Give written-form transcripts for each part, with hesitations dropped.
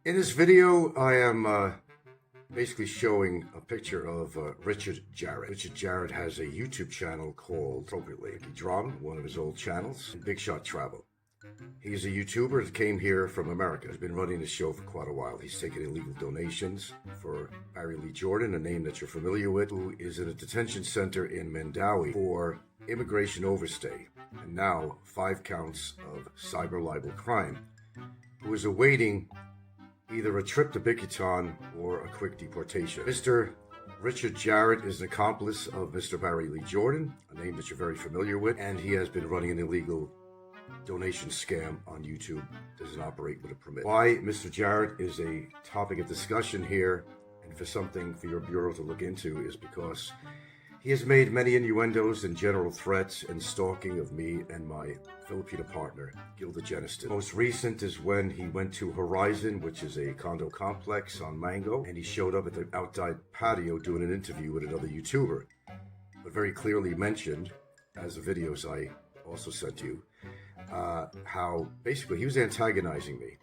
In this video, I am basically showing a picture of Richard Jarrett. Richard Jarrett has a YouTube channel called, appropriately, Drama, one of his old channels, and Big Shot Travel. He's a YouTuber that came here from America. He's been running the show for quite a while. He's taken illegal donations for Barry Lee Jordan, a name that you're familiar with, who is in a detention center in Mandawi for immigration overstay, and now 5 counts of cyber libel crime, who is awaiting either a trip to Bikitan or a quick deportation. Mr. Richard Jarrett is an accomplice of Mr. Barry Lee Jordan, a name that you're very familiar with, and he has been running an illegal donation scam on YouTube. Doesn't operate with a permit. Why Mr. Jarrett is a topic of discussion here and for something for your bureau to look into is because he has made many innuendos and general threats and stalking of me and my Filipino partner, Gilda Jeniston. Most recent is when he went to Horizon, which is a condo complex on Mango, and he showed up at the outside patio doing an interview with another YouTuber, but very clearly mentioned, as the videos I also sent you, how basically he was antagonizing me.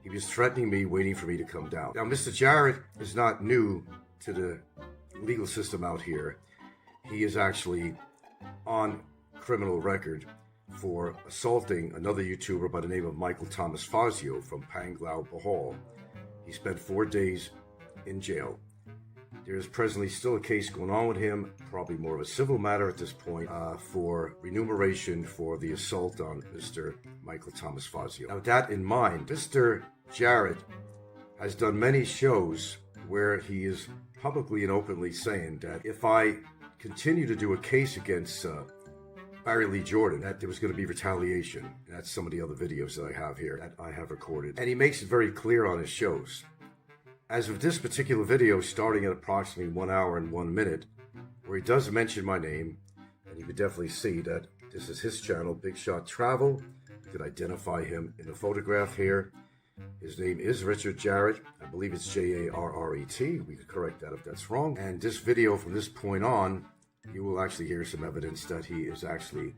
He was threatening me, waiting for me to come down. Now, Mr. Jarrett is not new to the legal system out here. He is actually on criminal record for assaulting another YouTuber by the name of Michael Thomas Fazio from Panglao, Bohol. He spent 4 days in jail. There is presently still a case going on with him, probably more of a civil matter at this point, for remuneration for the assault on Mr. Michael Thomas Fazio. Now, with that in mind, Mr. Jarrett has done many shows where he is publicly and openly saying that if I continue to do a case against Barry Lee Jordan, that there was going to be retaliation. That's some of the other videos that I have here that I have recorded. And he makes it very clear on his shows. As of this particular video, starting at approximately 1 hour and 1 minute, where he does mention my name, and you can definitely see that this is his channel, Big Shot Travel. You could identify him in the photograph here. His name is Richard Jarrett. I believe it's Jarret. We could correct that if that's wrong. And this video, from this point on, you will actually hear some evidence that he is actually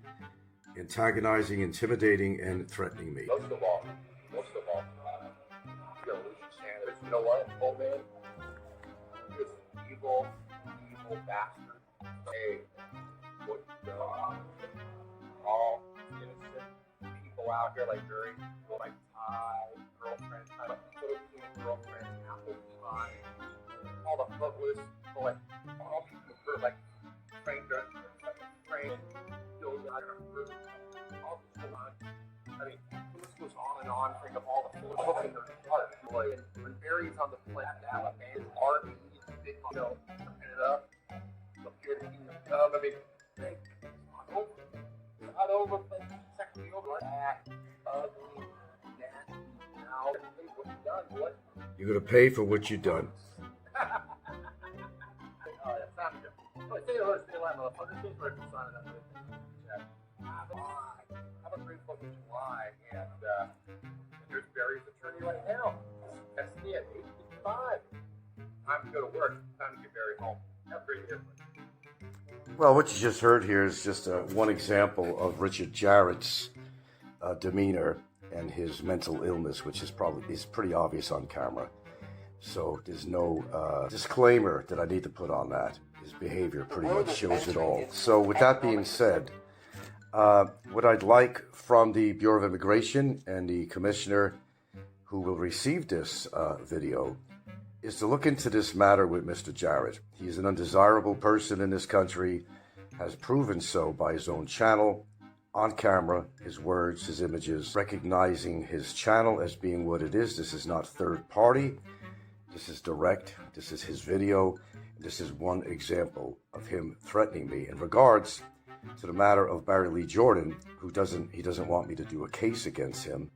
antagonizing, intimidating, and threatening me. Most of all, you know what, old man? This evil bastard. Hey, what you done? All innocent people out here, like very, like Thai girlfriends, like Philippine girlfriends, apple pie, all the footless, like all people for like strangers, trained, all this stuff. I mean, this goes on and on. Think of all the fools in their heart. Like, when Barry's on the flat, Alabama, Army, big, you know, picking it up. Look here, I mean, hey, it's not over, but second over. That ugly, nasty, now, what you done, what? You're going to pay for what you've done. Oh, that sounds good. Oh, say hello, say hello, motherfucker. This is where it's signing up. Have a great 4th of July, and there's Barry's attorney right now. That's me at 8:55. Time to go to work. Time to get Barry home. Have a great day. Well, what you just heard here is just one example of Richard Jarrett's demeanor and his mental illness, which is pretty obvious on camera. So there's no disclaimer that I need to put on that. His behavior pretty much shows it all. So with that being said, what I'd like from the Bureau of Immigration and the commissioner who will receive this video is to look into this matter with Mr. Jarrett. He's an undesirable person in this country, has proven so by his own channel, on camera, his words, his images, recognizing his channel as being what it is. This is not third party. This is direct. This is his video. This is one example of him threatening me in regards to the matter of Barry Lee Jordan, who he doesn't want me to do a case against him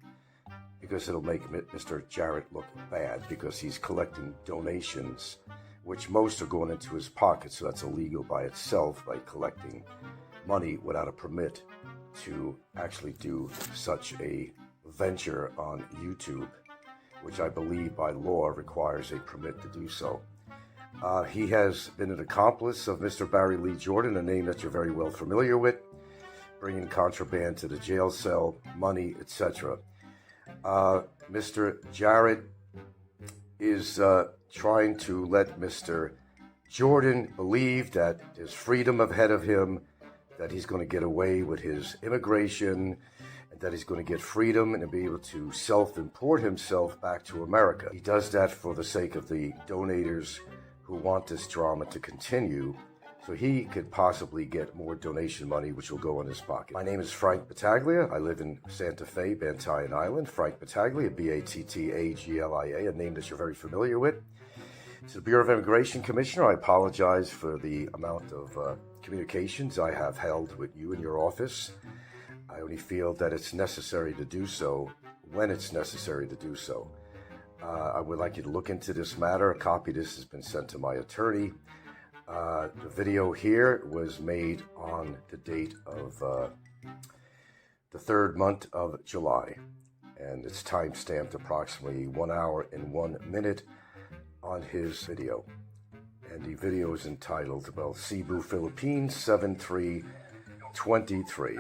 because it'll make Mr. Jarrett look bad because he's collecting donations, which most are going into his pocket. So that's illegal by itself, by collecting money without a permit to actually do such a venture on YouTube, which I believe by law requires a permit to do so. He has been an accomplice of Mr. Barry Lee Jordan, a name that you're very well familiar with, bringing contraband to the jail cell, money, etc. Mr. Jarrett is trying to let Mr. Jordan believe that there's freedom ahead of him, that he's going to get away with his immigration, and that he's going to get freedom and be able to self-import himself back to America. He does that for the sake of the donators who want this drama to continue, so he could possibly get more donation money, which will go in his pocket. My name is Frank Battaglia. I live in Santa Fe, Bantayan Island. Frank Battaglia, Battaglia, a name that you're very familiar with. To the Bureau of Immigration Commissioner, I apologize for the amount of communications I have held with you in your office. I only feel that it's necessary to do so when it's necessary to do so. I would like you to look into this matter. A copy of this has been sent to my attorney. The video here was made on the date of the third month of July, and it's time-stamped approximately 1 hour and 1 minute on his video. And the video is entitled, Cebu, Philippines, 7323.